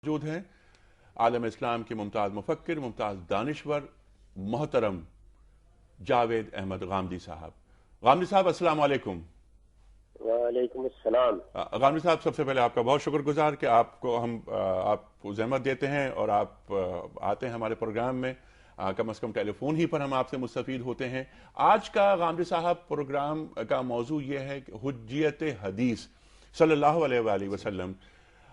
मौजूद हैं आलम इस्लाम के मुमताज़ मुफक्किर, मुमताज़ दानिश्वर, मोहतरम जावेद अहमद गामदी साहब। गामदी साहब अस्सलाम वालेकुम। वालेकुम अस्सलाम। गामदी साहब, सबसे पहले आपका बहुत शुक्रगुजार कि आपको ज़हमत देते हैं और आप आते हैं हमारे प्रोग्राम में। कम से कम टेलीफोन ही पर हम आपसे मुस्तफ़ीद होते हैं। आज का गामदी साहब प्रोग्राम का मौजू ये है कि हुज्जियत हदीस सल्लल्लाहु अलैहि वसल्लम।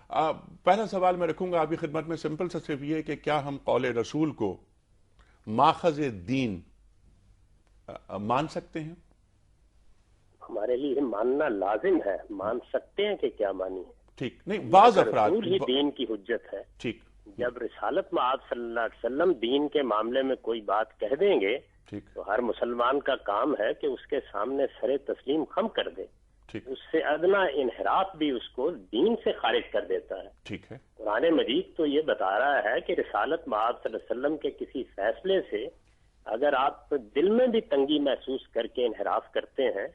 पहला सवाल मैं रखूंगा आपकी खिदमत में, सिंपल सा सिर्फ ये कि क्या हम कौल रसूल को माखज़ दीन मान सकते हैं? हमारे लिए मानना लाजिम है। मान सकते हैं कि क्या मानी? ठीक नहीं, बाज़ अफराद रसूल ही दीन की हुज्जत है। ठीक, जब रिसालत में आप सल्लल्लाहु अलैहि वसल्लम दीन के मामले में कोई बात कह देंगे ठीक, तो हर मुसलमान का काम है कि उसके सामने सरे तस्लीम खम कर दे। ठीक, उससे अदना इनहराफ भी उसको दीन से खारिज कर देता है। ठीक है। कुरान मजीद तो ये बता रहा है कि रिसालत में आप सल्लल्लाहु अलैहि वसल्लम के किसी फैसले से अगर आप दिल में भी तंगी महसूस करके इनहराफ करते हैं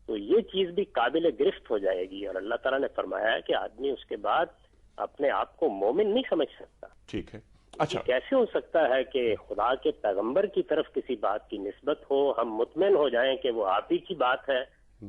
तो ये चीज भी काबिल गिरफ्त हो जाएगी। और अल्लाह ताला ने फरमाया है कि आदमी उसके बाद अपने आप को मोमिन नहीं समझ सकता। ठीक है। अच्छा, कैसे हो सकता है कि खुदा के पैगंबर की तरफ किसी बात की निस्बत हो, हम मुतमईन हो जाएं कि वो आप ही की बात है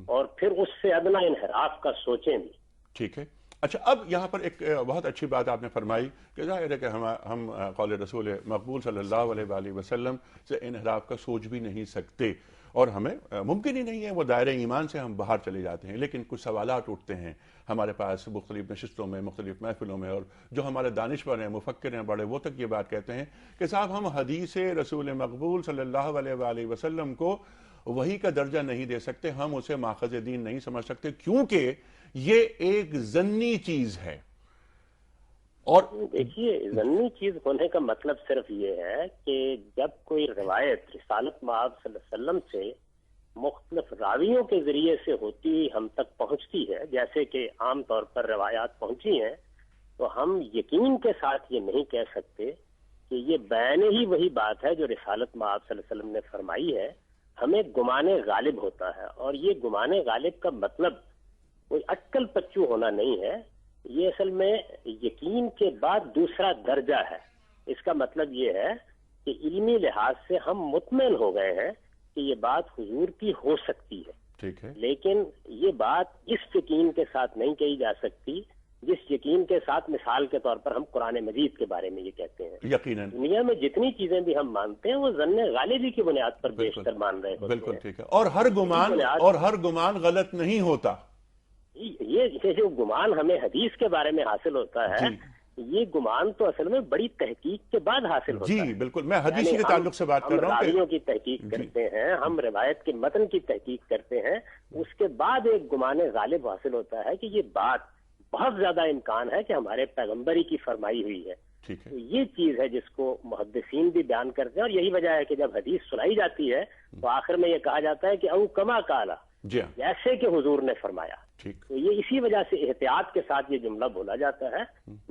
और फिर उससे अदना इनहराफ का सोचें भी। ठीक है। अच्छा, अब यहाँ पर एक बहुत अच्छी बात आपने फरमाई कि ज़ाहिर है कि हम कौल रसूल मकबूल सल्लल्लाहु अलैहि वसल्लम से इनहराफ का सोच भी नहीं सकते और हमें मुमकिन ही नहीं है, वो दायरे ईमान से हम बाहर चले जाते हैं। लेकिन कुछ सवालात उठते हैं हमारे पास मुख्तलिफ नशिस्तों में, मुख्तलिफ महफिलों में, और जो हमारे दानिश्वर हैं, मुफक्किर हैं बड़े, वो तक ये बात कहते हैं कि साहब हम हदीस रसूल मकबूल सल्लल्लाहु अलैहि वसल्लम को वही का दर्जा नहीं दे सकते, हम उसे माखज़ दीन नहीं समझ सकते क्योंकि ये एक जन्नी चीज है। और देखिए, जन्नी चीज होने का मतलब सिर्फ ये है कि जब कोई रिवायत रिसालत मआब सल्लल्लाहु अलैहि वसल्लम से मुख्तलिफ रावियों के जरिए से होती हुई हम तक पहुंचती है, जैसे कि आम तौर पर रिवायात पहुंची हैं, तो हम यकीन के साथ ये नहीं कह सकते कि ये बैन ही वही बात है जो रिसालत मआब सल्लल्लाहु अलैहि वसल्लम ने फरमाई है। हमें गुमाने गालिब होता है, और ये गुमाने गालिब का मतलब कोई अटकल पच्चू होना नहीं है। ये असल में यकीन के बाद दूसरा दर्जा है। इसका मतलब ये है कि इल्मी लिहाज से हम मुतमईन हो गए हैं कि ये बात हुजूर की हो सकती है। ठीक है। लेकिन ये बात इस यकीन के साथ नहीं कही जा सकती जिस यकीन के साथ मिसाल के तौर पर हम कुरान मजीद के बारे में ये कहते हैं। यकीनन दुनिया में जितनी चीजें भी हम मानते हैं वो ज़न्ने गालिबी की बुनियाद पर बेशतर मान रहे होते हैं। बिल्कुल ठीक है। और हर गुमान गलत नहीं होता। ये जो गुमान हमें हदीस के बारे में हासिल होता है, ये गुमान तो असल में बड़ी तहकीक के बाद हासिल होता है। जी बिल्कुल, मैं हदीस के ताल्लुक से बात कर रहा हूँ। हम रावियों की तहकीक करते हैं, हम रिवायत के मतन की तहकीक करते हैं, उसके बाद एक गुमान गालिब हासिल होता है कि ये बात बहुत ज्यादा इम्कान है कि हमारे पैगंबरी की फरमाई हुई है। तो ये चीज है जिसको मुहद्दिसीन भी बयान करते हैं, और यही वजह है कि जब हदीस सुनाई जाती है तो आखिर में ये कहा जाता है कि औ कमा काला, जैसे कि हुजूर ने फरमाया। तो ये इसी वजह से एहतियात के साथ ये जुमला बोला जाता है।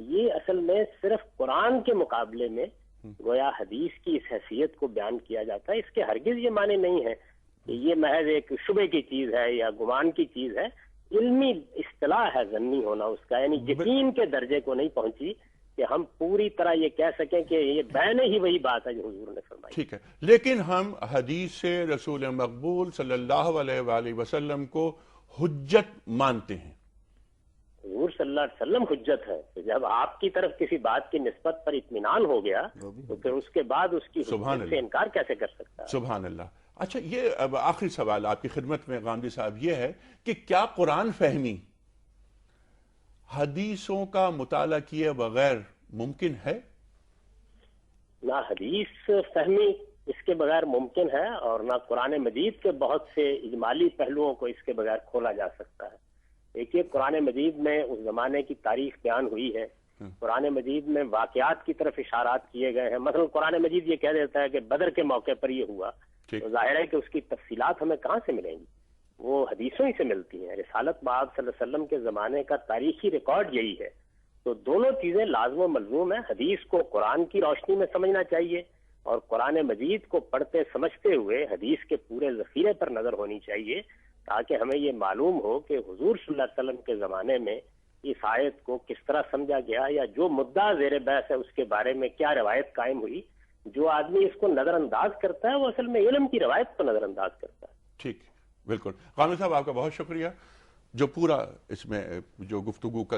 ये असल में सिर्फ कुरान के मुकाबले में गोया हदीस की इस हैसियत को बयान किया जाता है। इसके हरगिज ये माने नहीं है कि ये महज एक शुबे की चीज है या गुमान की चीज है। इल्मी इस्तिलाह है जन्नी होना उसका, यानी यकीन के दर्जे को नहीं पहुंची कि हम पूरी तरह ये कह सकें कि ये बैन ही वही बात है जो हुजूर ने फरमाई। ठीक है, लेकिन हम हदीस से रसूल मकबूल सल्लल्लाहु अलैहि वसल्लम को हुज्जत मानते हैं। हुजूर सल्लल्लाहु अलैहि वसल्लम हुज्जत है। तो जब आपकी तरफ किसी बात की निस्बत पर इत्मीनान हो गया तो फिर उसके बाद उसकी हुज्जत से इनकार कैसे कर सकता है? सुभान अल्लाह। अच्छा, ये अब आखिरी सवाल आपकी खिदमत में गांधी साहब ये है कि क्या कुरान फहमी हदीसों का मुताला किए बगैर मुमकिन है? ना हदीस फहमी इसके बगैर मुमकिन है, और ना कुरान मजीद के बहुत से इजमाली पहलुओं को इसके बगैर खोला जा सकता है। देखिए, कुरान मजीद में उस जमाने की तारीख बयान हुई है, कुरान मजीद में वाकयात की तरफ इशारात किए गए हैं। मतलब कुरान मजीद ये कह देता है कि बदर के मौके पर ये हुआ, तो जाहिर है कि उसकी तफसीलात हमें कहाँ से मिलेंगी? वो हदीसों ही से मिलती हैं। रिसालत मआब सल्लल्लाहु अलैहि वसल्लम के जमाने का तारीखी रिकॉर्ड यही है। तो दोनों चीजें लाज़िम व मलज़ूम है। हदीस को कुरान की रोशनी में समझना चाहिए और कुरान मजीद को पढ़ते समझते हुए हदीस के पूरे ज़ख़ीरे पर नजर होनी चाहिए, ताकि हमें ये मालूम हो कि हुजूर सल्लल्लाहु अलैहि वसल्लम के जमाने में اس آیت کو کس طرح سمجھا گیا یا جو مدعا زیر بحث ہے اس کے بارے میں کیا روایت قائم ہوئی. جو آدمی اس کو نظر انداز کرتا ہے وہ اصل میں علم کی روایت کو نظر انداز کرتا ہے. ٹھیک، بالکل. قانونی صاحب آپ کا بہت شکریہ. جو پورا اس میں جو گفتگو کا